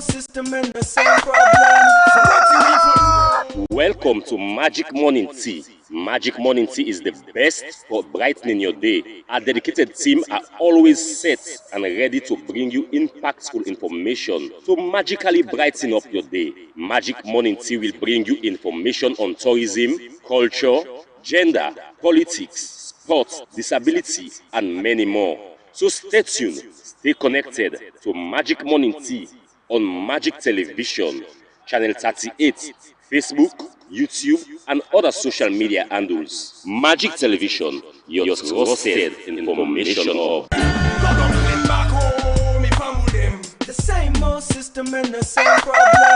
system and the same problem. Welcome to Magic Morning Tea. Magic Morning Tea is the best for brightening your day. Our dedicated team are always set and ready to bring you impactful information to magically brighten up your day. Magic Morning Tea will bring you information on tourism, culture, gender, politics, sports, disability, and many more. So stay tuned, stay connected to Magic Morning Tea on Magic Television, Channel 38, Facebook, YouTube, and other social media handles. Magic Television, your trusted information hub. The same old system and the same problem.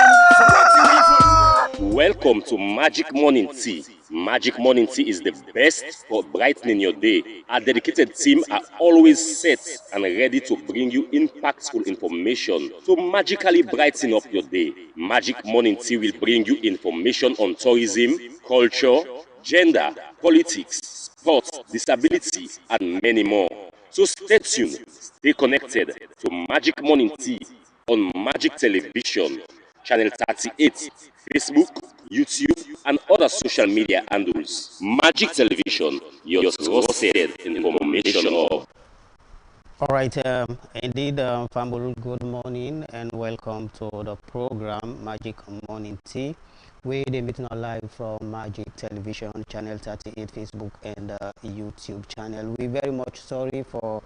Welcome to Magic Morning Tea. Magic Morning Tea is the best for brightening your day. Our dedicated team are always set and ready to bring you impactful information to magically brighten up your day. Magic Morning Tea will bring you information on tourism, culture, gender, politics, sports, disability, and many more. So stay tuned, stay connected to Magic Morning Tea on Magic Television, Channel 38, Facebook, YouTube, and other social media handles. Magic Television, your trusted information hub. All right, indeed, Fambul, good morning and welcome to the program Magic Morning Tea. We are meeting live from Magic Television, Channel 38, Facebook, and YouTube channel. We very much sorry for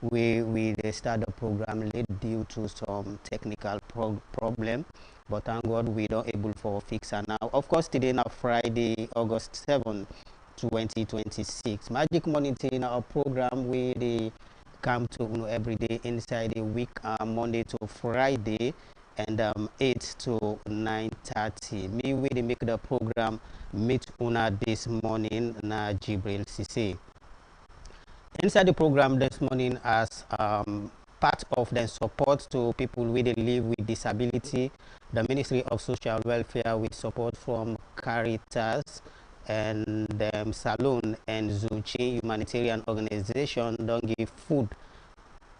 we start the program late due to some technical problem, but thank God we don't able for fix it now. Of course, today now Friday, August 7, 2026. Magic Morning Tea in our program we they come to every day inside the week, Monday to Friday, and 8 to 9:30. Me we they make the program meet una this morning na Jibril Sise. Inside the program this morning as part of the support to people with live with disability, the Ministry of Social Welfare with support from Caritas and Salon and Zuchi humanitarian organization don't give food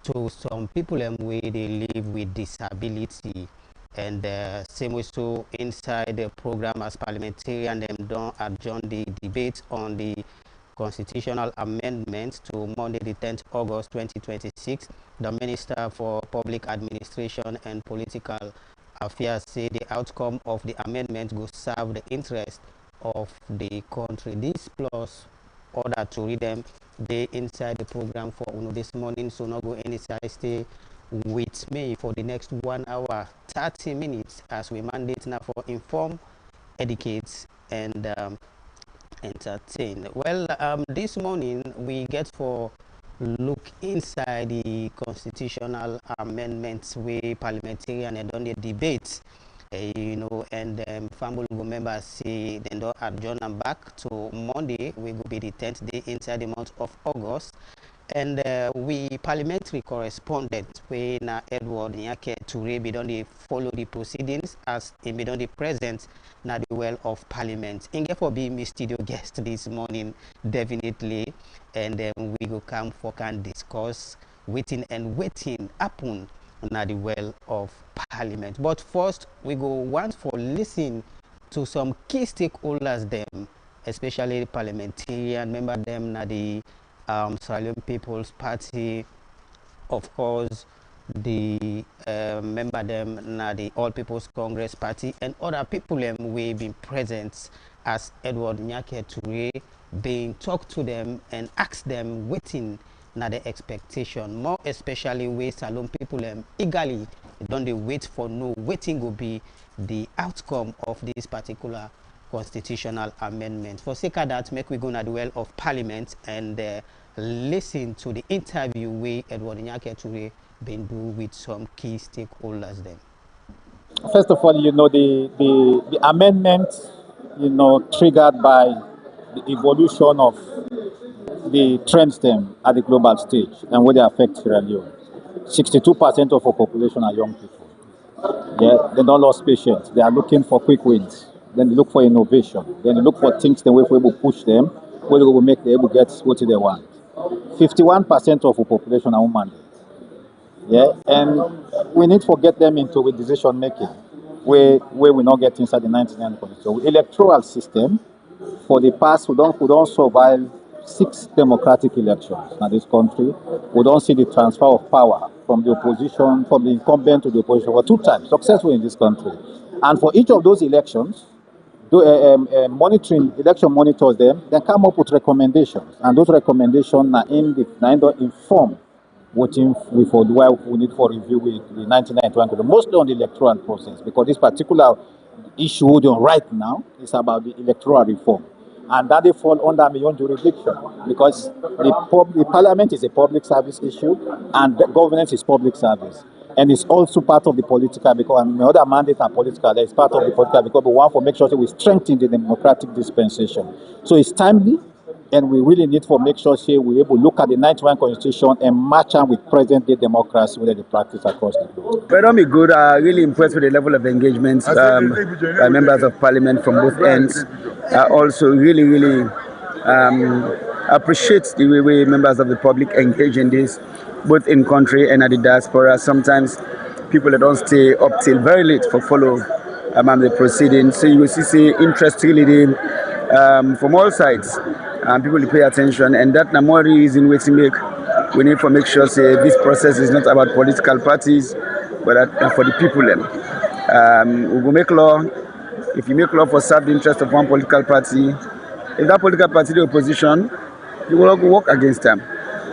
to some people where they live with disability. And same way so inside the program as parliamentarian them don't adjourn the debate on the constitutional amendment to Monday the 10th August 2026. The Minister for Public Administration and Political Affairs say the outcome of the amendment will serve the interest of the country. This plus order to read them they inside the program for this morning, so not go any side, stay with me for the next 1 hour 30 minutes as we mandate now for inform, educate, and entertain. Well, this morning we get for look inside the constitutional amendments where parliamentarian and on the debate, and family members say they don't adjourn them back to Monday. We will be the 10th day inside the month of August. And we parliamentary correspondent when Edward Nyake Toure be done follow the proceedings as he be done present na the well of parliament. In for being my studio guest this morning, definitely, and then we go come for can discuss waiting happen na the well of parliament. But first we go want for listen to some key stakeholders them, especially the parliamentarian member them na the Australian People's Party, of course, the member them na the All People's Congress Party, and other people them we been present as Edward Nyake Toure being talk to them and ask them waiting na the expectation, more especially we Salon people them eagerly don't they wait for no waiting will be the outcome of this particular constitutional amendment. For sake of that, make we go na the well of parliament and listen to the interview we Edward Nyake Toure been do with some key stakeholders then. First of all, the amendment, triggered by the evolution of the trends them at the global stage and where they affect Sierra Leone. 62% of our population are young people. They don't lose patience. They are looking for quick wins. Then they look for innovation. Then they look for things the way we will push them, where they will make them able to get what they want. 51% of the population are women. Yeah, and we need to get them into with decision making, where we not get inside the 99 constitution. Electoral system for the past, we don't survive 6 democratic elections in this country. We don't see the transfer of power from the opposition, from the incumbent to the opposition for 2 times successful in this country. And for each of those elections, monitoring election monitors them, then come up with recommendations, and those recommendations are inform voting for why we need for review with the 1991, mostly on the electoral process, because this particular issue right now is about the electoral reform, and that they fall under my own jurisdiction, because the parliament is a public service issue, and the governance is public service. And it's also part of the political, because my other mandate are political, it's part of the political, because we want to make sure that we strengthen the democratic dispensation. So it's timely, and we really need to make sure we're able to look at the 91 Constitution and match them with present-day democracy where they practice across the globe. But don't be good. Really impressed with the level of engagement by members of parliament from both ends. Also, really appreciate the way members of the public engage in this, both in country and at the diaspora. Sometimes people that don't stay up till very late for follow the proceedings. So you will see interest really from all sides. People will pay attention, and that the more reason we need to make sure this process is not about political parties, but for the people. We will make law. If you make law for serve the interest of one political party, if that political party the opposition, you will work against them.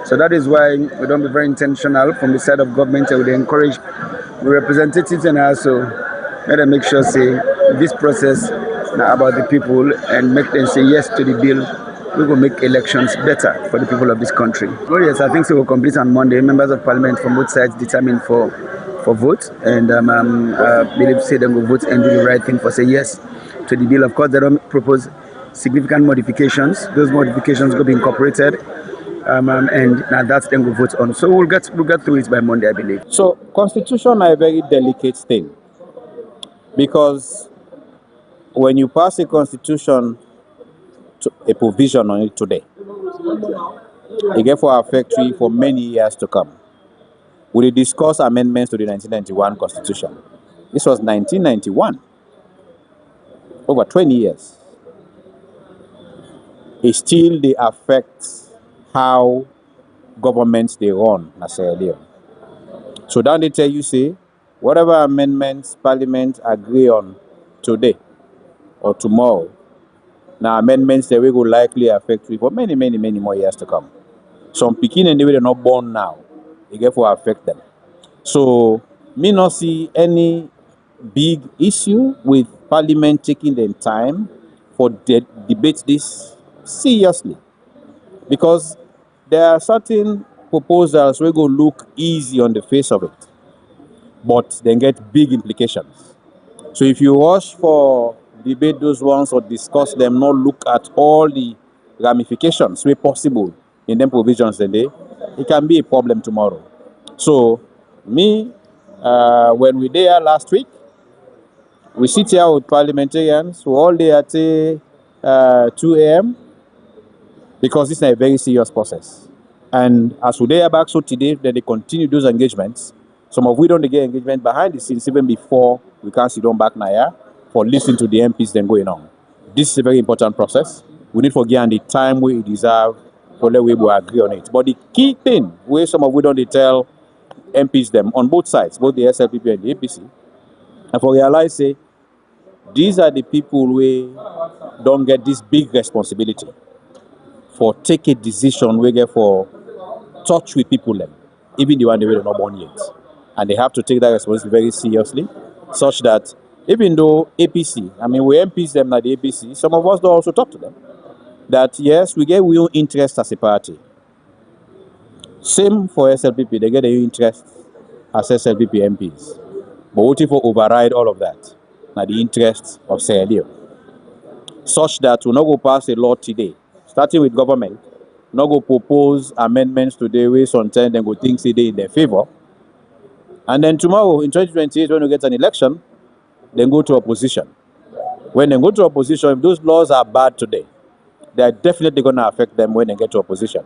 So that is why we don't be very intentional from the side of government, and we encourage the representatives and also make sure this process now about the people and make them say yes to the bill. We will make elections better for the people of this country. Oh yes, I think so. We'll complete on Monday. Members of parliament from both sides determined for vote, and believe say they will vote and do the right thing for say yes to the bill. Of course, they don't propose significant modifications. Those modifications will be incorporated, and that's then we'll vote on. So we'll get through it by Monday, I believe. So constitution are a very delicate thing, because when you pass a constitution, a provision on it today, it get for affect you for many years to come. We discuss amendments to the 1991 Constitution. This was 1991, over 20 years. It still they affect how governments they run in Sierra Leone. So then they tell you, whatever amendments Parliament agree on today or tomorrow, now amendments that will likely affect you for many more years to come. Some picking and they're not born now, they get for affect them. So me not see any big issue with Parliament taking the time for debate this seriously, because there are certain proposals we go look easy on the face of it, but then get big implications. So if you rush for debate those ones or discuss them, not look at all the ramifications where possible in them provisions today, it can be a problem tomorrow. So me, when we there last week, we sit here with parliamentarians who all day at 2 a.m. because this is a very serious process. And as we are back so today, then they continue those engagements. Some of we don't get engagement behind the scenes even before we can sit down back now for listening to the MPs then going on. This is a very important process. We need to give the time we deserve for let we will agree on it. But the key thing where some of we don't tell MPs them on both sides, both the SLPP and the APC, and for realize these are the people who don't get this big responsibility for take a decision we get for touch with people them, even the one they were not born yet. And they have to take that responsibility very seriously, such that even though APC, we MPs them at the APC, some of us don't also talk to them. That yes, we get real interest as a party. Same for SLPP, they get their interest as SLPP MPs. But what if we override all of that? Now the interests of Sierra Leone. Such that we not go pass a law today, starting with government, not go propose amendments today where sometimes then go think they in their favor. And then tomorrow, in 2028, when we get an election, then go to opposition. When they go to opposition, if those laws are bad today, they are definitely going to affect them when they get to opposition.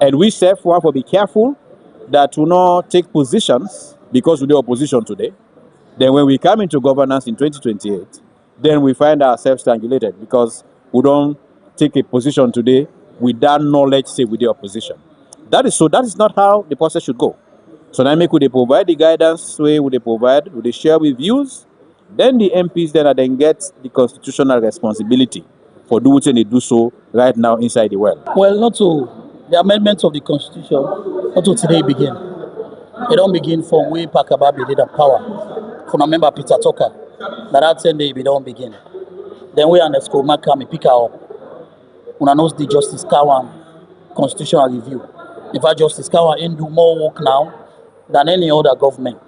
And we self want to be careful that will not take positions because we're the opposition today. Then when we come into governance in 2028, then we find ourselves strangulated because we don't take a position today with that knowledge, say, with the opposition. That is not how the process should go. So now make they provide the guidance, way would they provide, would they share with views, then the MPs then get the constitutional responsibility for doing what they do so right now inside the world. Well, not to the amendments of the constitution, not to today begin. It don't begin from way Pakababi did a power. From a member Peter Tucker, that 10 days we don't begin. Then we underscore Makami pick her up. When I know the Justice Kawan constitutional review. In fact, Justice Kawan ain't do more work now than any other government.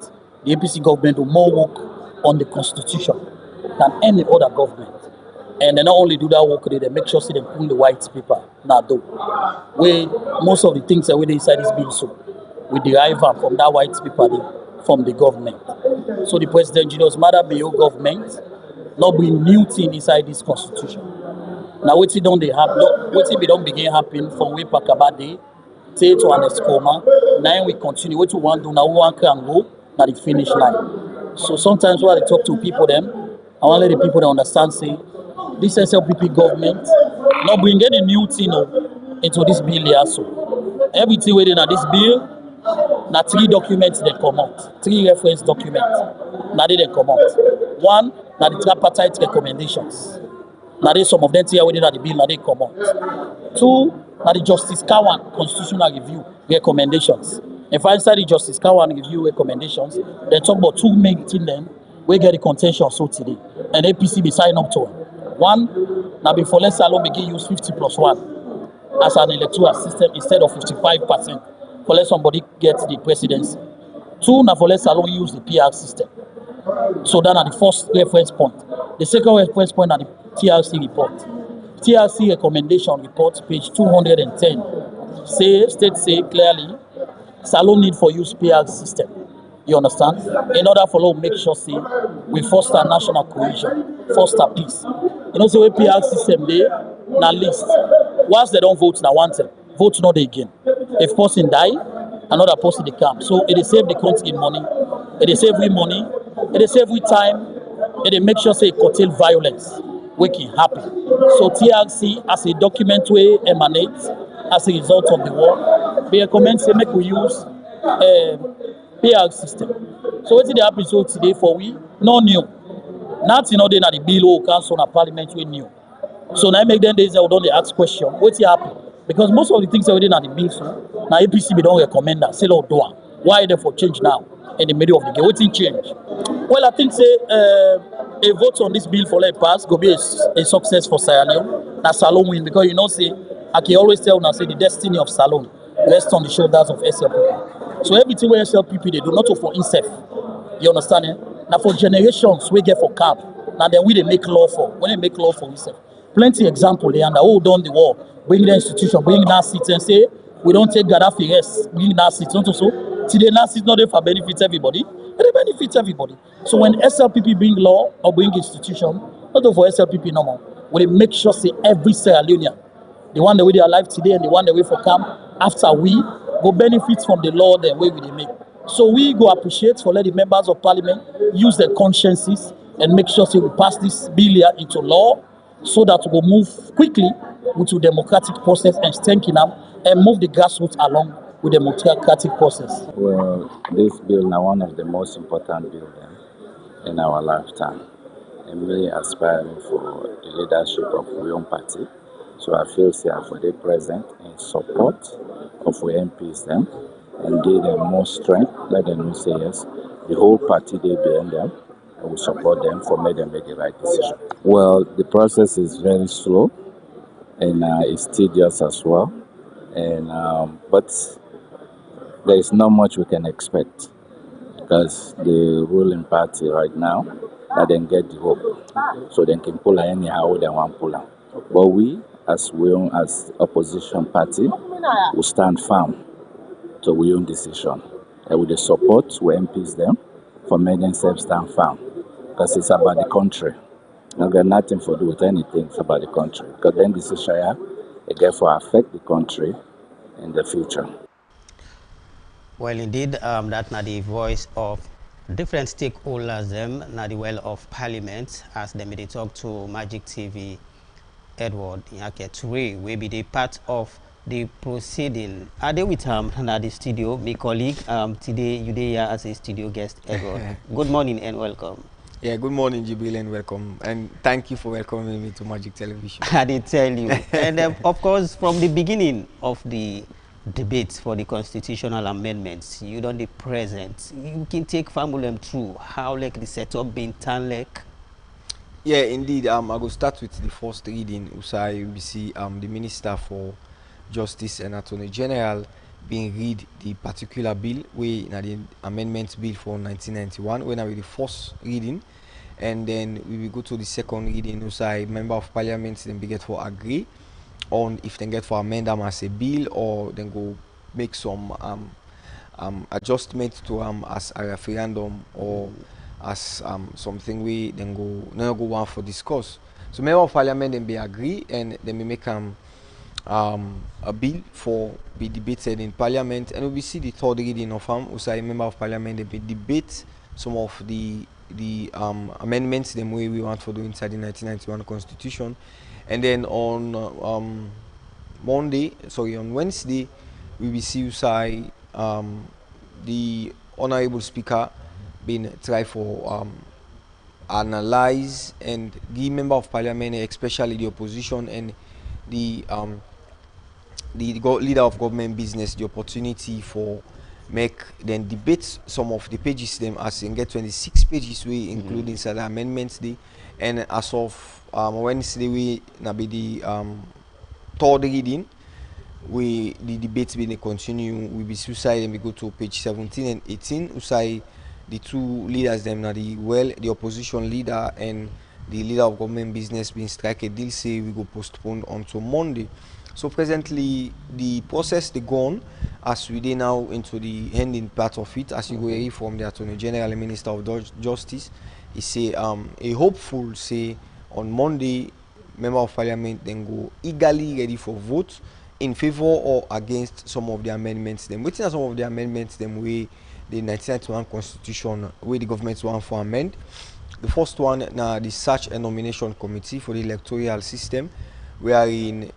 The APC government do more work on the constitution than any other government. And they not only do that work, they make sure they pull the white paper. Now, though, where most of the things that we inside this bill, so we derive from that white paper from the government. So the President Julius Maada Bio government not bring new thing inside this constitution. Now, what it don't they happen? What it don't begin happen from way Pakabade, say to an escoma. Now we continue. What we want to do now, we want can go at the finish line. So sometimes when I talk to people, I want to let the people understand, say, this SLPP government not bring any new thing into this bill here. So everything within this bill, now 3 documents they come out, 3 reference documents. Now they come out. One, now the tripartite recommendations. Now they some of them here within the bill, now they come out. 2, now the Justice Kawan constitutional review recommendations. If I inside the Justice Kawan review recommendations, they talk about 2 main things then we get the contention so today. And APC be sign up to it. 1, now before let's Salon begin use 50+1 as an electoral system instead of 55% for let somebody get the presidency. 2, now for let Salon use the PR system. So that are the first reference point. The second reference point are the TRC report. TRC recommendation report, page 210, states clearly, Salon need for use PR system. You understand? In order for make sure say we foster national cohesion, foster peace. You know, so we PR system there, na list. Once they don't vote, now one time, vote not again. If person die, another person they come. So it is save the country money, it is save we money, it is save we time, it is make sure say curtail violence, waking happy. So TRC as a document way emanates as a result of the war, they recommend say make we use PR system. So what did the episode today for we? No new. Nothing other than the bill or council and parliament we new. So now make them days that we don't ask question. What's happen? Because most of the things that we did at the bill, so now APC we don't recommend that. Say Lord do. Why they for change now in the middle of the game? What's in change? Well, I think say a vote on this bill for let pass go be a success for Sierra Leone. That Salon win because you know say I can always tell now say the destiny of Salon rests on the shoulders of SLPP. So everything where SLPP they do not for himself. You understand it? Now for generations we get for camp. Now then we they make law for when they make law for himself. Plenty example they and hold on the war, bring the institution, bring that seat and say we don't take Gaddafi rest, bring that seat. Not so today that seat not there for benefit everybody, but it benefits everybody. So when SLPP bring law or bring institution, not for SLPP no more, we make sure say every Sierra Leonean, the one that we are alive today and the one that we for camp after we go benefit from the law the way we they make. So we go appreciate for let the members of parliament use their consciences and make sure say we pass this bill here into law so that we will move quickly with the democratic process and strengthen them and move the grassroots along with the democratic process. Well, this bill now one of the most important bills in our lifetime. And me aspiring for the leadership of our own party. So I feel say for the present in support of our MPs them and give them more strength, let them know say yes, the whole party they behind them and we support them for make them make the right decision. Well, the process is very slow and it's tedious as well, and but there is not much we can expect because the ruling party right now that then get the hope, so they can pull her anyhow they want pull her. But we as opposition party will stand firm to our own decision and with the support we MPs them for making themselves stand firm because it's about the country. Not got nothing to do with anything, it's about the country. Because then decision it therefore affect the country in the future. Well, indeed, that na the voice of different stakeholders them na the well of parliament as them dey talk to Magic TV Edward Yaketure will be the part of the proceeding. Are they with na the studio? My colleague today you dey here as a studio guest Edward. Good morning and welcome. Yeah, good morning, Jibril, and welcome. And thank you for welcoming me to Magic Television. I did tell you. And of course, from the beginning of the debates for the constitutional amendments, you don't be present. You can take family through how like the setup been done like. Yeah, indeed. I will start with the first reading. Usai UBC, the Minister for Justice and Attorney General, being read the particular bill, we the amendment bill for 1991. When I read the first reading, and then we will go to the second reading. Usai member of Parliament then be get for agree on if they get for amend them as a bill or then go make some adjustment to as a referendum or as something we then go on for discuss. So member of Parliament then be agree and then we make a bill for be debated in Parliament, and we see the third reading of Usai member of Parliament they be debate some of the amendments the way we want for do inside the 1991 Constitution. And then on on Wednesday, we will see Usai the Honorable Speaker being try for analyze and give member of Parliament, especially the opposition and the leader of government business, the opportunity for make then debate some of the pages them as in get 26 pages we including inside the amendments day. And as of Wednesday we na be the third reading, we the debates will continue. We be suicide and we go to page 17 and 18. Usai the two leaders them na the opposition leader and the leader of government business being strike a deal say we go postpone until Monday. So presently the process they go on as we dey now into the ending part of it, as you go hear from the Attorney General and Minister of Justice. He say a hopeful say on Monday member of Parliament then go eagerly ready for vote in favor or against some of the amendments them. Waiting at some of the amendments them way the 1991 Constitution where the government want for amend. The first one now the Search and Nomination Committee for the electoral system, wherein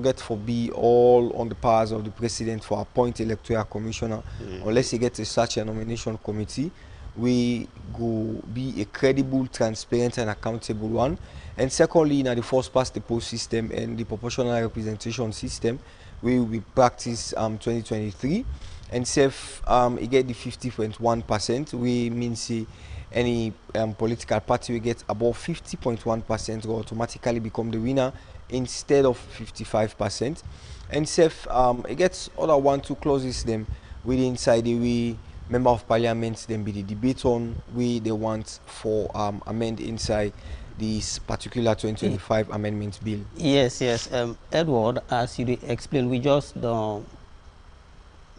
get for be all on the powers of the president for appoint electoral commissioner unless he gets a Search and Nomination Committee. We go be a credible, transparent and accountable one. And secondly, now the first past the post system and the proportional representation system we will be practice 2023 and safe it get the 50.1%. We mean say any political party will get above 50.1% will automatically become the winner instead of 55%. And safe it gets other 1-2 clauses them within inside the way member of Parliament then be the debate on we they want for amend inside this particular 2025 amendment bill. Yes, Edward, as you explained, we just don't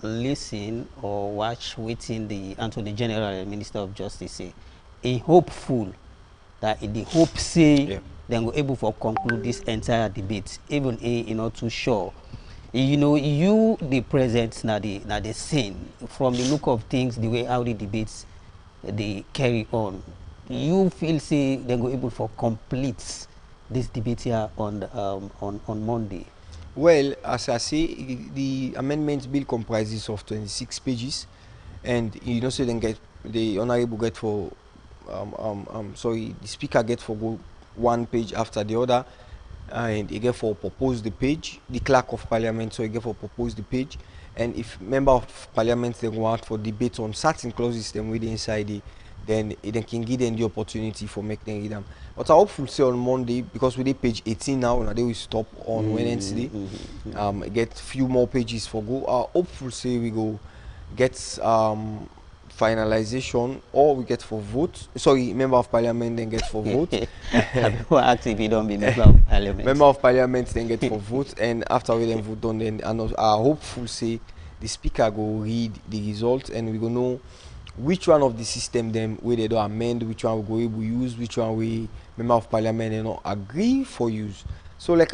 listen or watch waiting the Attorney General and Minister of Justice say a hopeful that the hope say then go able for conclude this entire debate, even not too sure. You the present now the scene from the look of things, the way how the debates they carry on. You feel say they go able for complete this debate here on Monday. Well, as I say, the amendment bill comprises of 26 pages, and so then get the honorable get for sorry, the speaker get for go one page after the other, and he get for propose the page. The clerk of Parliament so he get for propose the page, and if member of Parliament they go out for debate on certain clauses them within inside it, then it can give them the opportunity for making them read them. But I hopefully say on Monday, because we did page 18 now, and they will stop on Wednesday. Get few more pages for go. Hopefully say we go get finalization or we get for vote. Sorry, member of Parliament then get for vote. People ask if you don't be member of Parliament. Member of Parliament then get for vote, and after we then vote done, then I hopefully say the speaker go read the result, and we go know which one of the system them where they don't amend, which one we go able use, which one we member of Parliament agree for use. So like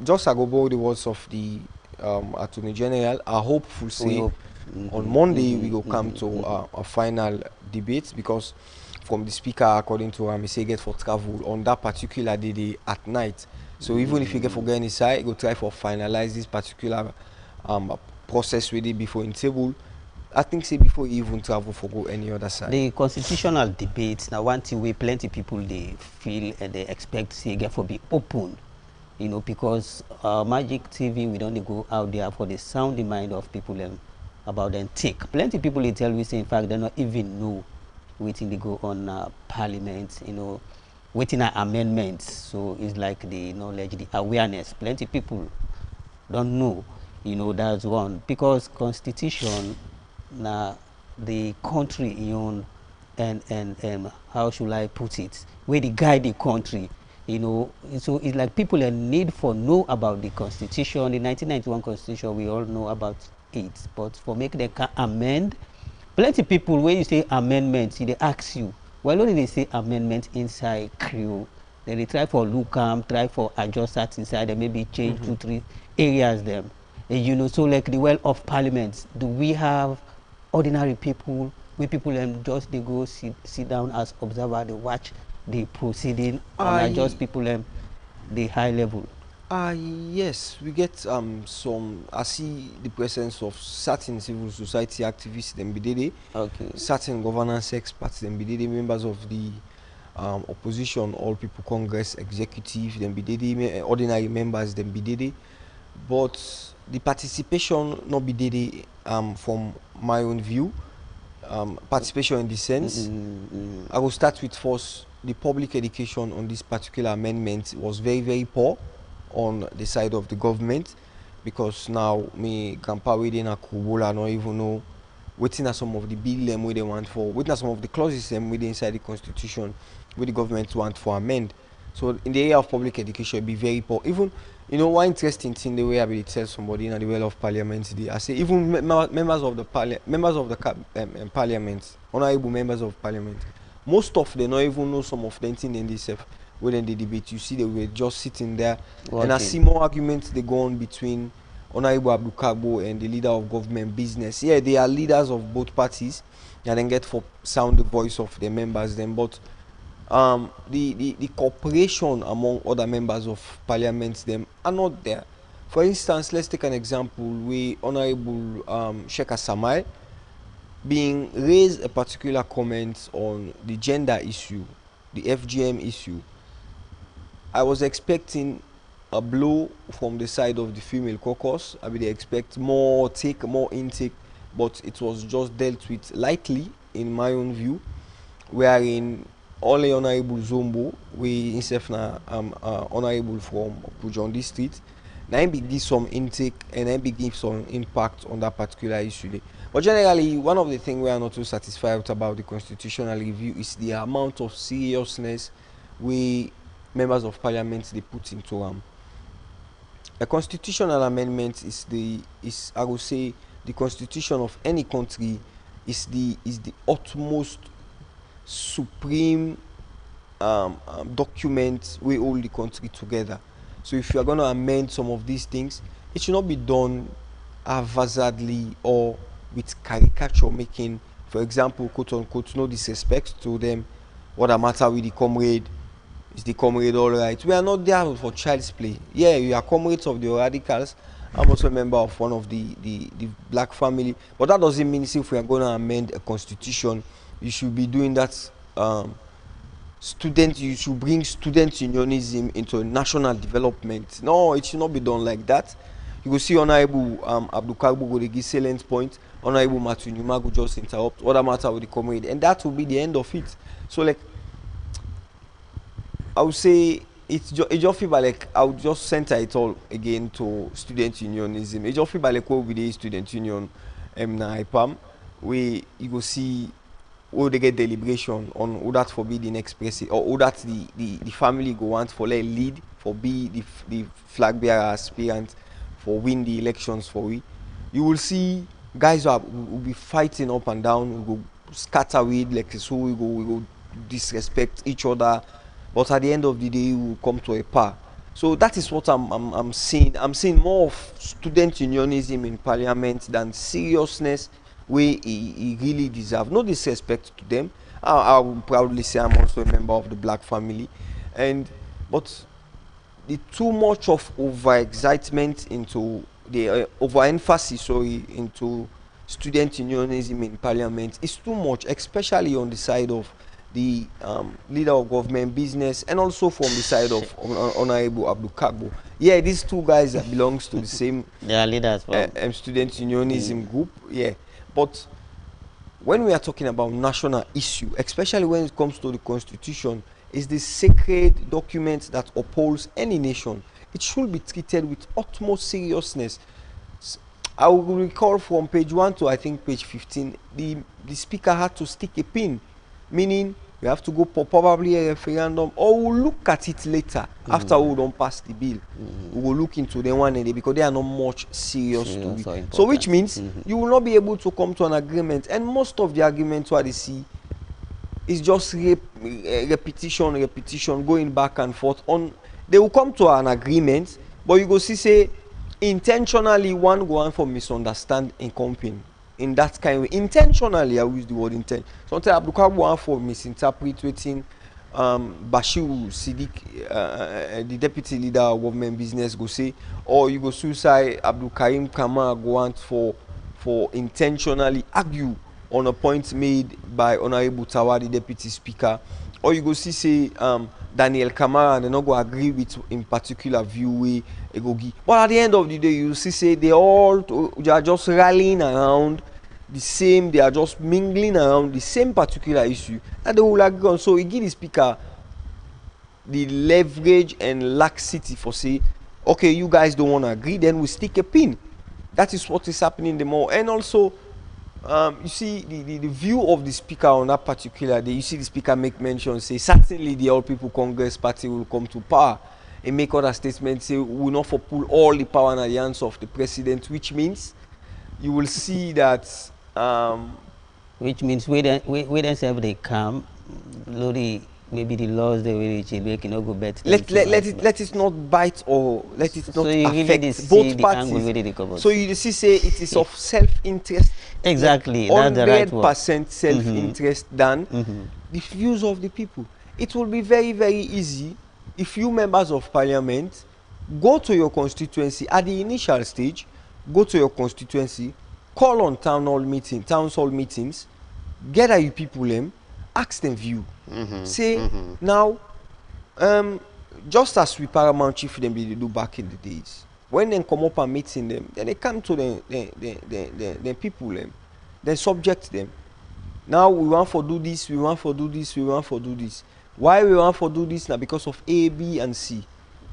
just I go about the words of the Attorney General. I hopeful say On Monday, we will come to a final debate because from the speaker, according to him, he say get for travel on that particular day at night. So even if you get for getting inside, go try for finalize this particular process with it before in table. I think say before you even travel for go any other side. The constitutional debate now one thing we plenty people they feel and they expect say get for be open, you know, because Magic TV we don't go out there for the sound mind of people about them take. Plenty people they tell we say in fact they not even know waiting they go on parliament, you know, waiting at amendments. So it's like the knowledge, the awareness. Plenty people don't know, you know, that's one because constitution now the country own and how should I put it, where they guide the country, you know. So it's like people need for know about the constitution, the 1991 constitution, we all know about it, but for make them can amend, plenty people when you say amendment they ask you why don't they say amendment inside crew, then they try for look try for adjust that inside and maybe change 2-3 areas them, and you know, so like the well of parliament, do we have ordinary people where people just they go sit down as observer, they watch the proceeding and adjust people the high level? Yes, we get some. I see the presence of certain civil society activists, them BDD, certain governance experts, them BDD, members of the opposition, all people Congress, executive, them BDD, ordinary members, them BDD, but the participation not BDD from my own view. Participation in the sense, I will start with first the public education on this particular amendment was very, very poor on the side of the government, because now me grandpa within a Kubola not even know waiting at some of the bill them where they want for, waiting at some of the clauses them within inside the constitution where the government want for amend. So in the area of public education it be very poor. Even, you know, one interesting thing the way I will tell somebody in the well of parliament, I say even members of the parliament, honorable members of parliament, most of them not even know some of them things in themselves. When they debate, you see they were just sitting there, and I see more arguments they go on between Honorable Abdul Kagbo and the leader of government business. Yeah, they are leaders of both parties, and then get for sound the voice of the members then. But the cooperation among other members of parliament them are not there. For instance, let's take an example where Honorable Sheikh Asamai being raised a particular comment on the gender issue, the FGM issue. I was expecting a blow from the side of the female caucus. I mean, they expect more intake, but it was just dealt with lightly, in my own view, wherein only Honorable Zombo, we himself na Honorable from Pujon District, now he give some intake and then give some impact on that particular issue. But generally, one of the things we are not too satisfied about the constitutional review is the amount of seriousness we members of parliament they put into a constitutional amendment is I would say the constitution of any country is the utmost supreme document we hold the country together. So if you are going to amend some of these things, it should not be done haphazardly or with caricature making, for example, quote unquote, no disrespect to them. What the matter with the comrade? Is the comrade all right? We are not there for child's play. Yeah, you are comrades of the radicals. I'm also a member of one of the black family. But that doesn't mean if we are going to amend a constitution, you should be doing that. You should bring student unionism into national development. No, it should not be done like that. You will see Honorable Abdul Kagbo go give salient point. Honorable Matthew Numa go just interrupt. What the matter with the comrade? And that will be the end of it. So like, I would say it just feel like I would just center it all again to student unionism. It just feel like what we did student union na IPAM, where you go see where they get deliberation on who that for be the next president or who that the family go want for like lead for be the flag bearer aspirant for win the elections for we. You will see guys who will be fighting up and down, we go scatter with like so we go disrespect each other. But at the end of the day, we will come to a par. So that is what I'm seeing. I'm seeing more of student unionism in parliament than seriousness where he really deserve. No disrespect to them. I will proudly say I'm also a member of the black family, but the too much of overexcitement into the overemphasis, sorry, into student unionism in parliament is too much, especially on the side of the leader of government business and also from the side of Honorable Abdul Kagbo. Yeah, these two guys that belongs to the same they are leaders student unionism group. Yeah, but when we are talking about national issue, especially when it comes to the constitution, is the sacred document that upholds any nation. It should be treated with utmost seriousness. I will recall from page 1 to I think page 15, the speaker had to stick a pin, meaning we have to go for probably a referendum, or we'll look at it later after we don't pass the bill. We will look into them one day because they are not much serious to it. So which means you will not be able to come to an agreement, and most of the arguments what they see is just repetition, going back and forth. They will come to an agreement, but you go see say intentionally one go on for misunderstand in company. In that kind of way, intentionally, I use the word intent. Sometimes Abdul Kagbo for misinterpreting Bashir Siddiq, the deputy leader of government business, go say, or you go suicide Abdul Karim Kama go on for intentionally argue on a point made by Honorable Tawa, the deputy speaker, or you go see say Daniel Kamara and they not go agree with in particular view way Egogi. But at the end of the day, you see say they are just rallying around the same, they are just mingling around the same particular issue that they will agree on. So he give the speaker the leverage and laxity for say, okay, you guys don't want to agree, then we stick a pin. That is what is happening the more. And also you see the view of the speaker on that particular day. You see the speaker make mention, say certainly the All People Congress Party will come to power, and make other statements, say we will not for pull all the power and alliance of the president, which means you will see that which means we don't have they come maybe the laws they will change, we cannot go better. Let it not bite or let it not affect both parties. So you see say it is of self-interest. Exactly, that's the right word. 100% self-interest than the views of the people. It will be very, very easy if you members of parliament go to your constituency at the initial stage, go to your constituency, call on town hall meetings, gather you people them, ask them view. Say now, just as we paramount chief them they do back in the days, when they come up and meeting them, then they come to the people them, they subject them. Now we want for do this, we want for do this, we want for do this. Why we want for do this now? Because of A, B, and C.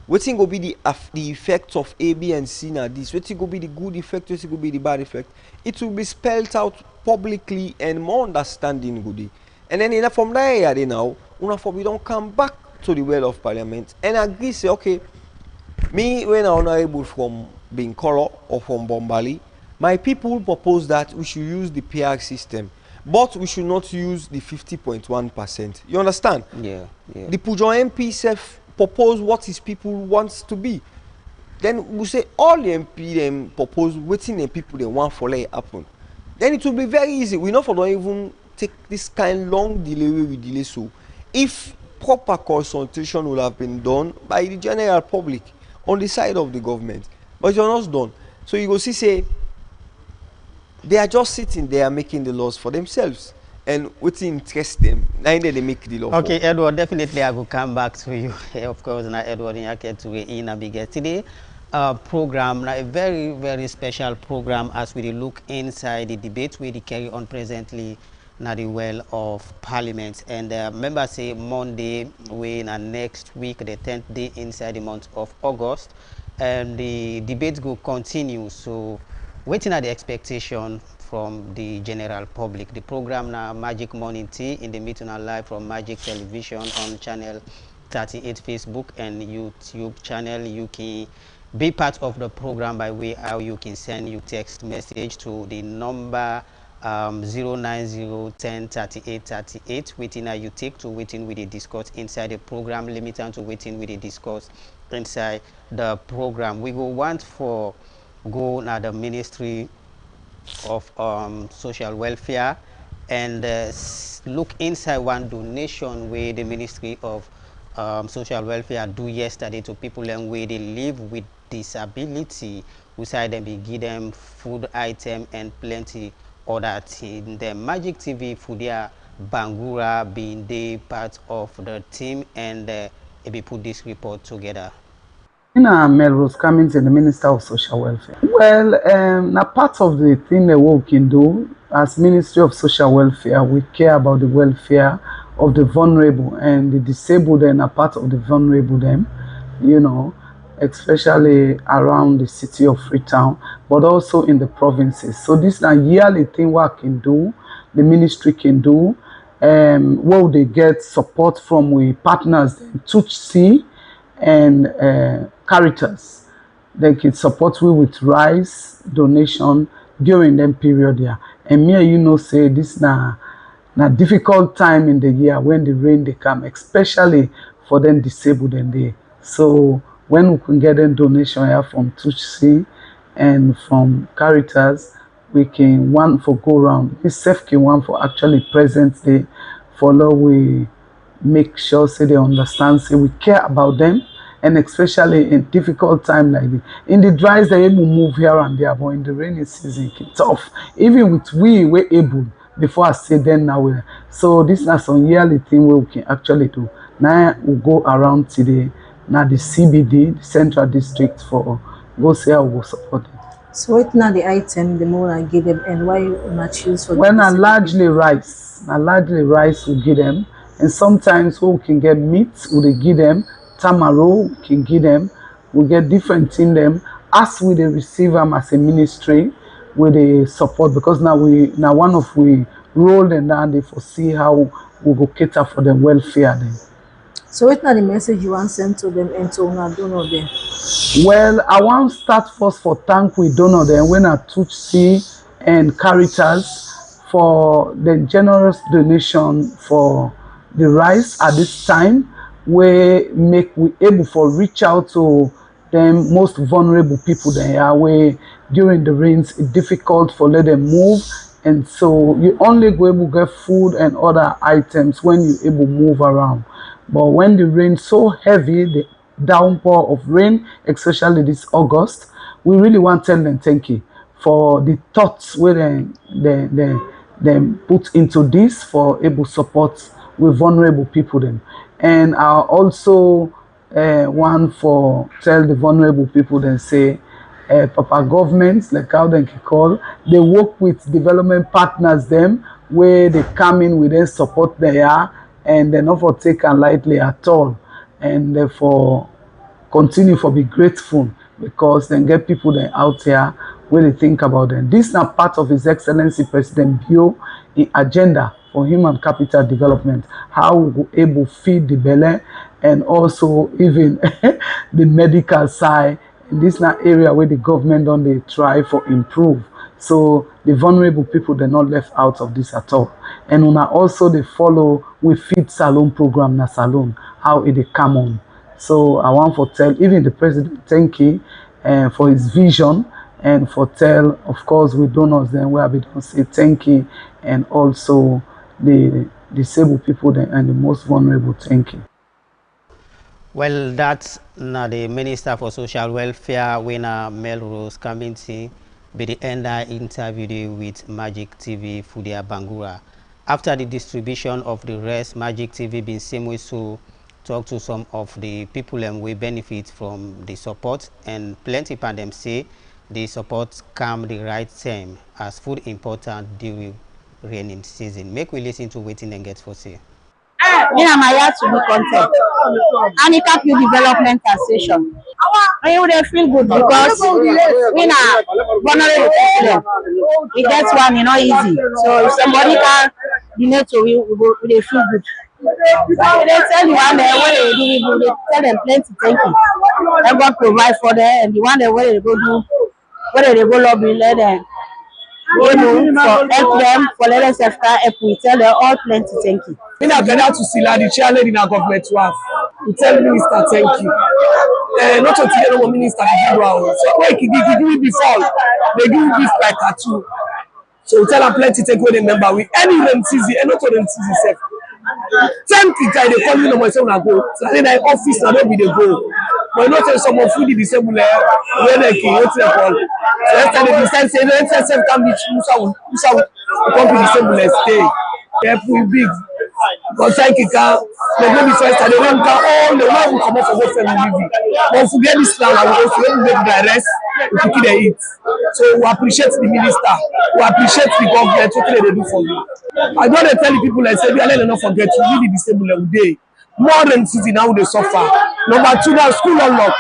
What thing will be the effect of A, B, and C now this? What thing will be the good effect? What thing will be the bad effect? It will be spelled out publicly and more understanding goody. And then from there now, we don't come back to the well of parliament and agree say, okay, me when I'm honorable from Binkolo or from Bombali, my people propose that we should use the PR system, but we should not use the 50.1%. You understand? Yeah. The Pujon MP self propose what his people wants to be. Then we say all the MP them propose waiting the people they want for let happen. Then it will be very easy. We not for don't even take this kind long delay we delay so. If proper consultation will have been done by the general public on the side of the government, but you're not done. So you go see say they are just sitting there making the laws for themselves, and what interest them, neither they make the law. Okay, Edward, definitely I will come back to you. Of course, now Edward Nyake to in a bigger today. Program, now a very, very special program as we look inside the debate we carry on presently now the well of parliament. And members say Monday, when next week, the 10th day inside the month of August, and the debate will continue. So waiting at the expectation from the general public. The program now Magic Morning Tea in the meeting live from Magic Television on channel 38 Facebook and YouTube channel. You can be part of the program by way how you can send your text message to the number 090103838. Waiting you take to waiting with the discuss inside the program, limited to waiting with the discuss inside the program. We go want for go now the ministry of social welfare and look inside one donation where the Ministry of Social Welfare do yesterday to people and where they live with disability. We say them be give them food item and plenty other things. The Magic TV Foodia Bangura being the part of the team and we put this report together. Melrose Cummings, the Minister of Social Welfare. Well, now part of the thing that we can do as Ministry of Social Welfare, we care about the welfare of the vulnerable and the disabled and a part of the vulnerable them, you know, especially around the city of Freetown, but also in the provinces. So this is a yearly thing we can do, the ministry can do, where they get support from we partners, Tutsi and Caritas. They can support we with rice donation during them period here. And me, you know, say this na difficult time in the year when the rain they come, especially for them disabled and they. So when we can get them donation here from Tutsi and from Caritas, we can one for go round. This self can one for actually present day follow we make sure say they understand say we care about them. And especially in difficult time like this. In the dries, they able move here and there, but in the rainy season, it's tough. Even with we're able, before I say then now. So this is some yearly thing we can actually do. Now we go around today, now the CBD, the Central District, for go say I will support it. So what now the item, the more I give them, and why not choose for when I largely rice we give them, and sometimes we can get meat, we give them. Tamaro, we can give them, we get different in them. As we receive them as a ministry, with the support, because now one of we roll and down they foresee how we go cater for them welfare then. So what's not the message you want to send to them and to donor them? Well, I want to start first for thank we donor them when I Tutsi and Caritas for the generous donation for the rice at this time. We able for reach out to them most vulnerable people there where during the rains it's difficult for let them move, and so you only go able to get food and other items when you able move around. But when the rain so heavy, the downpour of rain, especially this August, we really want to tell them thank you for the thoughts where they put into this for able support with vulnerable people then. And I also want for tell the vulnerable people then say Papa governments like how they can call, they work with development partners them where they come in with their support they are, and they're not for taken lightly at all, and therefore continue for be grateful because then get people then out here where they think about them. This is not part of His Excellency President Bio agenda for human capital development, how we will able to feed the belly and also even the medical side. In this not area where the government don't they try for improve. So the vulnerable people they're not left out of this at all. And when also they follow we feed salon program na salon, how it come on. So I want to tell even the president thank you for his vision, and for tell of course we donors then where we don't say thank you, and also the disabled people and the most vulnerable. Thank you. Well, that's now the Minister for Social Welfare, winner Melrose Cummings, be the end interview with Magic TV Foodia Bangura. After the distribution of the rest, Magic TV been same way to talk to some of the people and we benefit from the support, and plenty of them say the support come the right time as food important during raining season. Make we listen to waiting and get for say. Me and my yard to be content. Handicap Youth Development Association. I would feel good because we are vulnerable people. We get one, you know, easy. So if somebody can donate to we feel good. They tell the one that what they do, they tell them plenty thank you. They go provide for them, and the one that what they go do, what they go lobby, let them. You know, for help them, for let us help we tell them all plenty thank you. We are glad to see the chairman in our government to have. We tell minister thank you. Not until the minister do well. So when he give it before, they give this like a two. So we tell am plenty take wey dey member we any Ramsey and not Ramsey sef. 10 people dey come in on say una go. So na in office na no be dey go. But you know say some of you disabled wey dey kill wetin dey call. So yesterday they decide say no NSF can be Musa come be disabled stay. Careful big. But thank you, Car. They go be first and they won't all the one who come up for what family living. But forget this land and we go make the rest, we keep the eat. So we appreciate the minister, we appreciate the government, what they do for you. I don't tell the people like say we are not forget to really disabled every day. More than city now they suffer. Number 2 now school unlock.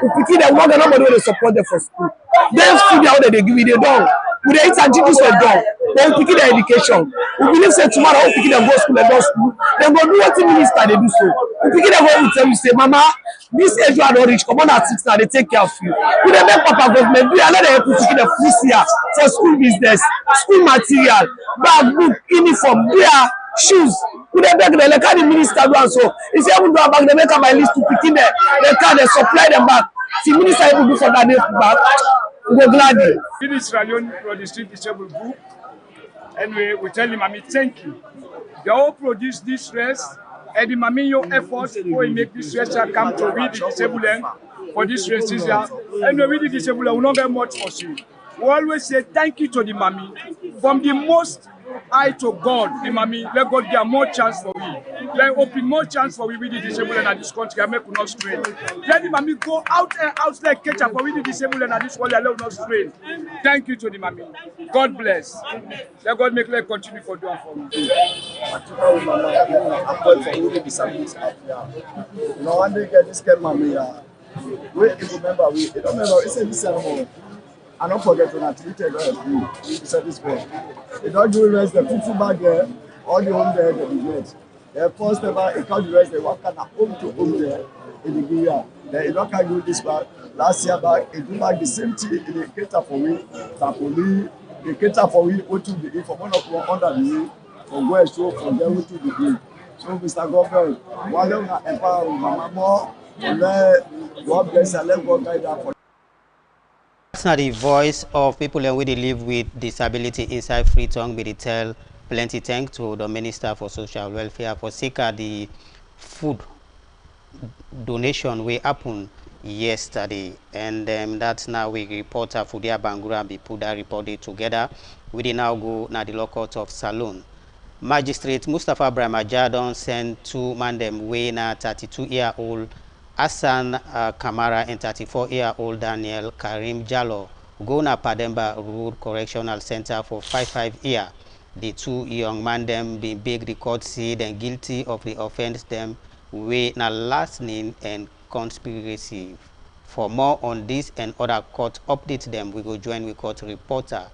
We pick them work and nobody will support them for school. Then school how they give it they don't. We dey eat and GDs were done. Then we pick their education. We believe say tomorrow we pick them go school and go school. Then go do what the minister they do so. We pick them go we tell you say, Mama, this age you are not rich. Come on at 6 now they take care of you. We dey make Papa government do let them help you pick the food here for school business, school material, bag, book, uniform, beer, shoes. We dey beg them like how the minister do and so. If you haven't do a bag, they make my list to pick in there. They can they supply them back. The minister even do for that day back. We go gladly. This Ralion for the street disabled group. Anyway, we tell the mommy thank you. They all produce this dress, and the mommy your efforts for make this dress come to read the disabled for this dress this year. And we read the disabled will not very much for you. We always say thank you to the mommy. From the most high to God, the mommy, let God give more chance for we. Let open more chance for we with the disabled and this country and make us straight. Let the mommy go out and out like catch up for we the disabled and this world and let us straight. Thank you to the mommy. God bless. Let God make life continue for doing for me. No one day get this kind of mommy. We remember we don't remember it's a ceremony. I don't forget when I treated the service way. They don't do the rest, the people back there, all the home there, they neglect. The first ever, it can't do the rest, they work on home to home there in the year. They don't can do this back. Last year back, it do back the same thing in the cater for we, Tapoli, the cater for we, what to the for one of one under the way, from where show from there to the day. So, Mr. Governor, while you are empowered, Mama more, and let God bless and let God guide them for. That's not the voice of people who live with disability inside Freetown, but they tell plenty thanks to the Minister for Social Welfare for seeking the food donation we happened yesterday. And that's now we reporter Fudia Bangura and put that report together. We now go na the law court of Salon. Magistrate Mustafa Brahma Jadon sent 2 man them way na 32-year-old Hassan Kamara and 34-year-old Daniel Karim Jallo go na Pademba Road Correctional Center for 5 years. The 2 young men them be big the court say them guilty of the offense them way na larceny and conspiracy. For more on this and other court updates them, we go join with court reporter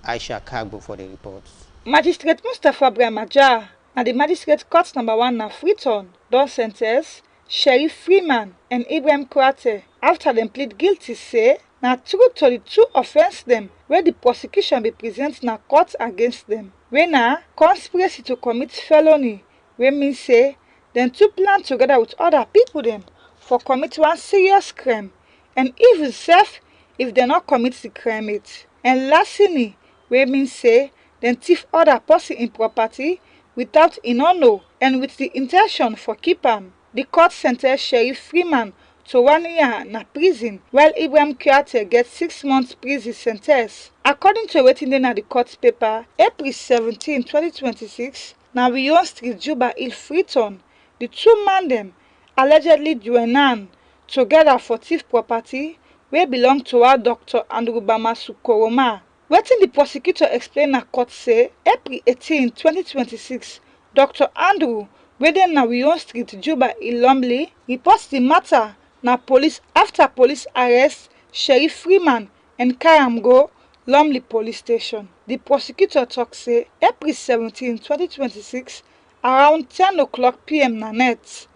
Aisha Kagbo for the reports. Magistrate Mustafa Brahmaja and the Magistrate Court number 1 na Freetown don sentence Sheriff Freeman and Ibrahim Kwate after them plead guilty say na true to the 2 offense them where the prosecution be present na court against them. Wey na conspiracy to commit felony, wey mean say them 2 plan together with other people them for commit one serious crime and even self if they not commit the crime it. And larceny, wey mean say them thief other person in property without in know and with the intention for keep am. The court sentenced Sheriff Freeman to 1 year na prison, while Ibrahim Kwate gets 6 months prison sentence. According to wetin dey na the court paper, April 17, 2026, na Rion Street, Juba Hill, Freetown, the 2 men them allegedly join together for thief property wey belong to our Dr. Andrew Bamasu Koroma. Wetin the prosecutor explain na court say, April 18, 2026, Dr. Andrew wey dey na Rion Street, Juba Hill, Lumley, reports the matter na police after police arrest Sheriff Freeman and carry am go Lumley police station. The prosecutor talk say, April 17, 2026, around 10:00 p.m. na net,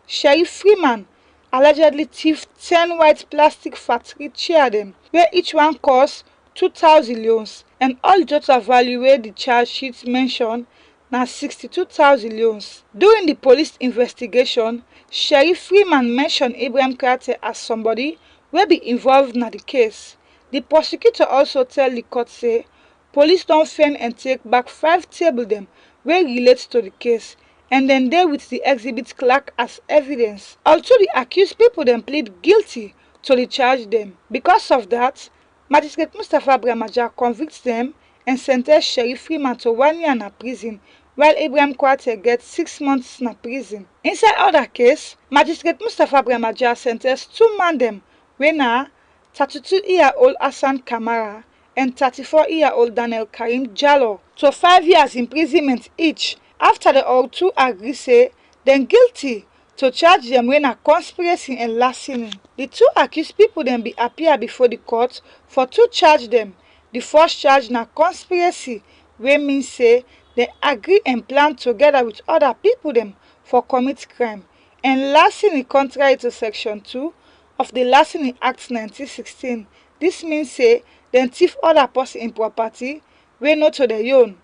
Sheriff Freeman allegedly thief 10 white plastic factory chair them, where each one cost 2,000 leons, and all total value where the charge sheet mentioned na 62,000 leons. During the police investigation, Sheriff Freeman mentioned Ibrahim Kwate as somebody will be involved in the case. The prosecutor also tell the court say, police don find and take back 5 table dem wey relate to the case, and dem dey with the exhibit clerk as evidence. Also, the accused people dem plead guilty to the charge dem. Because of that, Magistrate Mustapha Bramaja convicts them and sentenced Sheriff Freeman to 1 year na prison, while Ibrahim Kwate gets 6 months na prison. Inside other case, Magistrate Mustapha Bramaja sentenced 2 man dem wey na 32-year-old Hassan Kamara and 34-year-old Daniel Karim Jallo to 5 years imprisonment each after they all two agree say dem guilty to charge them wey na conspiracy and larceny. The 2 accused people dem be appear before the court for 2 charge dem. The first charge na conspiracy, wey mean say they agree and plan together with other people dem for commit crime, and larceny contrary to section 2 of the Larceny Act 1916. This means say dem thief other person in property wey no to their own.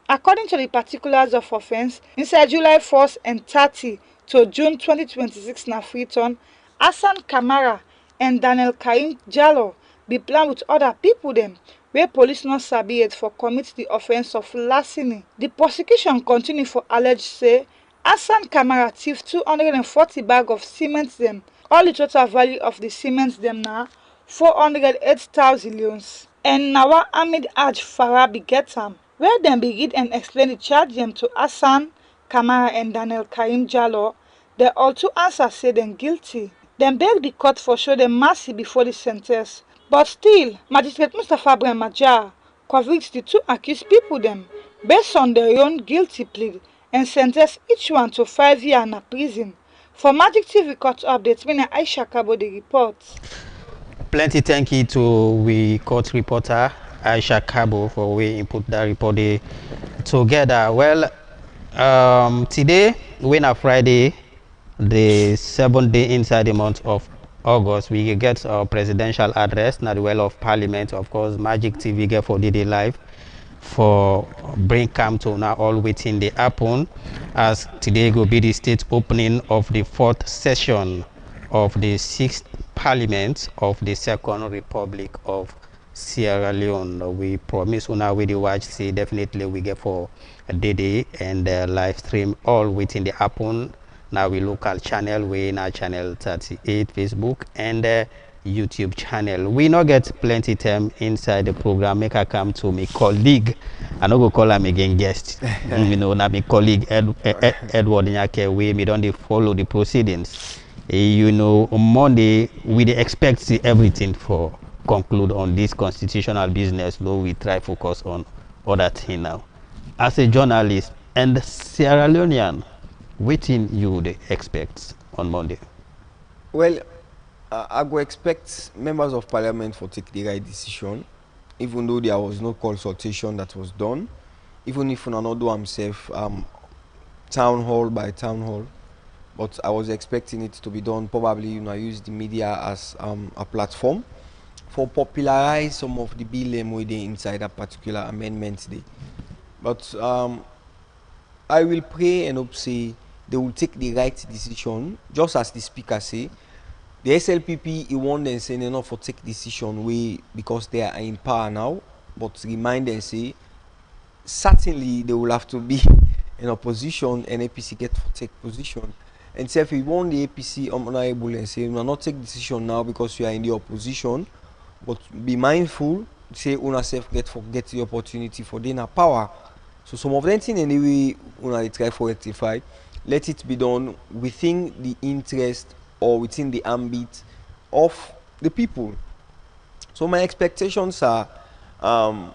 According to the particulars of offence, inside July 1st and 30 to June 2026 na Freetown, Hassan Kamara and Daniel Karim Jallo be plan with other people dem wey police no sabi yet for commit the offence of larceny. The prosecution continue for allege say Hassan Kamara thief 240 bag of cement dem. All the total value of the cement dem na 408,000 leons. And Nawa Ahmed Haj Farah be get am, where dem be read and explain the charge dem to Hassan Kamara and Daniel Karim Jallo. They also answer say dem guilty. Dem beg the court for show dem mercy before the sentence. But still, Magistrate Mustapha Bramaja convicts the 2 accused people dem based on their own guilty plea and sentence each one to 5 years na prison. For Magic TV Court Updates, me na Aisha Kabo the report. Plenty thank you to we court reporter Aisha Kabo for we input that report together. Well, today, when a Friday, the 7th day inside the month of August, we get our presidential address, not the well of Parliament. Of course, Magic TV get for DD Live for bring come to now all waiting the happen, as today will be the state opening of the 4th session of the 6th Parliament of the Second Republic of Sierra Leone. We promise una we the watch, see definitely we get for a day and live stream all waiting the happen. Now we local channel, we in our channel 38 Facebook and YouTube channel. We not get plenty time inside the program. Make I come to my colleague. I no go call him again guest. You know, now my colleague Edward Nyake, we don't follow the proceedings. You know, on Monday we expect see everything for conclude on this constitutional business. Though we try focus on other thing now. As a journalist and Sierra Leonean, waiting you would expect on Monday? Well, I go expect members of parliament for take the right decision, even though there was no consultation that was done, even if we not do himself town hall by town hall. But I was expecting it to be done. Probably, you know, use the media as a platform for popularize some of the bill within inside a particular amendment day. But I will pray and hope say they will take the right decision, just as the speaker say. The SLPP, he want them say enough for take decision way because they are in power now. But remind them say certainly they will have to be in opposition and APC get to take position. And say if we want the APC honorable and say we not take decision now because you are in the opposition, but be mindful, say una self get the opportunity for their power. So some of them things anyway una try for rectify. Let it be done within the interest or within the ambit of the people. So my expectations are I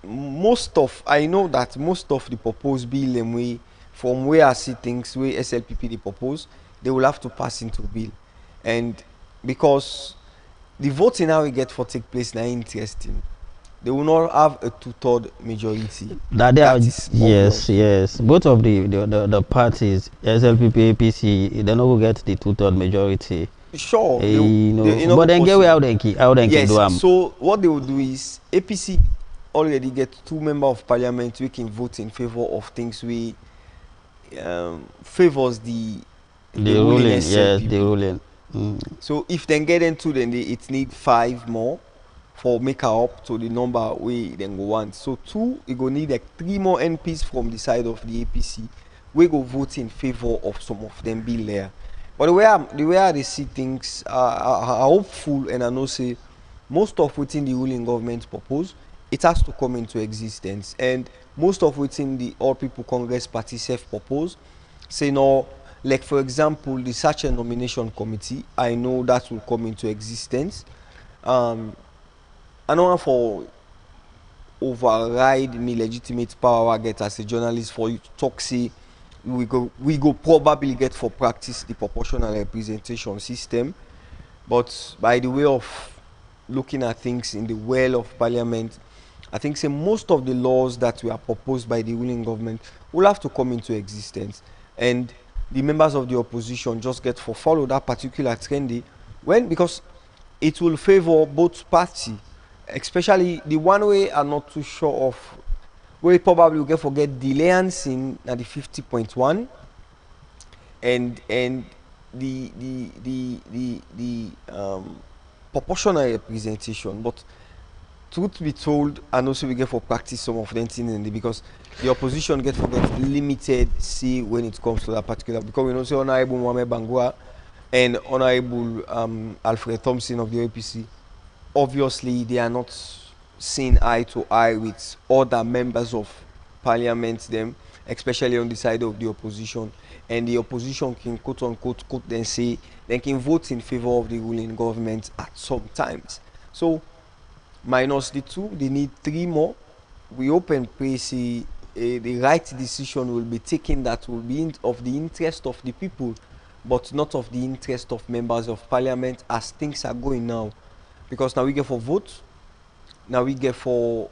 know that most of the proposed bill and from where I see things where SLPP they propose, they will have to pass into bill. And because the voting now we get for take place now interesting. They will not have a 2/3 majority. That is yes. Both of the parties, SLPP, APC, they not will get the 2/3 majority. Sure. But then get how they do them. So what they will do is APC already get 2 members of parliament we can vote in favor of things we favors the ruling. Yes, the ruling. So if they get into then it need 5 more for make her up to the number we then go want. So 2, you go need like 3 more MPs from the side of the APC. We go vote in favor of some of them bill there. But the way I see things are hopeful, and I know say most of within the ruling government propose, it has to come into existence. And most of within the All People Congress Party self propose, say no, like for example, the Search and Nomination Committee, I know that will come into existence. I know for override me legitimate power I get as a journalist for you to talk, say we go probably get for practice the proportional representation system. But by the way of looking at things in the well of parliament, I think say most of the laws that were proposed by the ruling government will have to come into existence, and the members of the opposition just get for follow that particular trendy because it will favor both parties, especially the one way I'm not too sure of, we probably will get forget the Lancing at the 50.1 and the proportional representation. But truth be told, I know so we get for practice some of them things because the opposition get forget limited say when it comes to that particular, because we know say Honorable Mohamed Bangura and Honorable Alfred Thompson of the APC, obviously they are not seen eye to eye with other members of parliament, them especially on the side of the opposition, and the opposition can quote unquote then say they can vote in favor of the ruling government at some times. So minus the 2, they need 3 more. We hope and pray see the right decision will be taken that will be of the interest of the people, but not of the interest of members of parliament as things are going now. Because now we get for vote, now we get for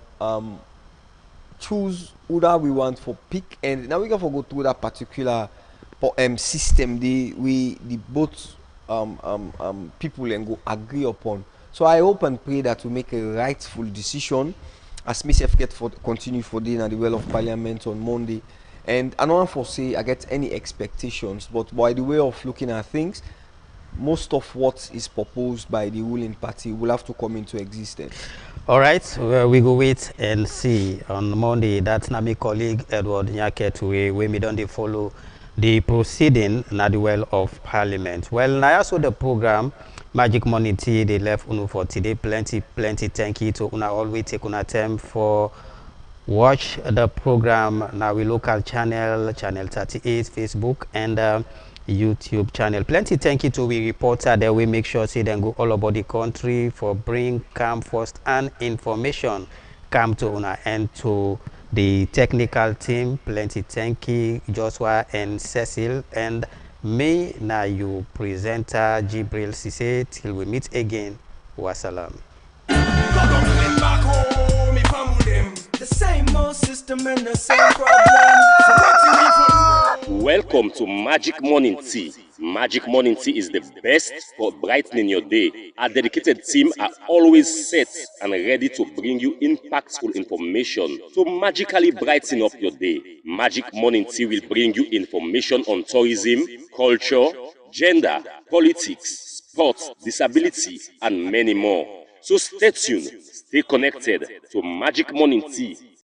choose who that we want for pick, and now we get for go through that particular system the both people and go agree upon. So I hope and pray that we make a rightful decision as myself get for continue for the at the well of parliament on Monday. And I don't foresee I get any expectations, but by the way of looking at things, most of what is proposed by the ruling party will have to come into existence. All right, well, we go wait and see on Monday. That's my colleague Edward Nyaketwe, when we don't follow the proceeding na the well of parliament. Well, now also the program Magic Money Tea, they left Unu for today. Plenty thank you to Una always take Una time for watch the program now we local channel 38 Facebook and YouTube channel. Plenty thank you to we reporter that we make sure see them go all about the country for bring come first and information come to Una and to the technical team. Plenty thank you Joshua and Cecil, and me now you presenter Jibril Sise. Till we meet again, wassalam. The same old system and the same problem. Welcome to Magic Morning Tea. Magic Morning Tea is the best for brightening your day. Our dedicated team are always set and ready to bring you impactful information to magically brighten up your day. Magic Morning Tea will bring you information on tourism, culture, gender, politics, sports, disability, and many more. So stay tuned, stay connected to Magic Morning Tea.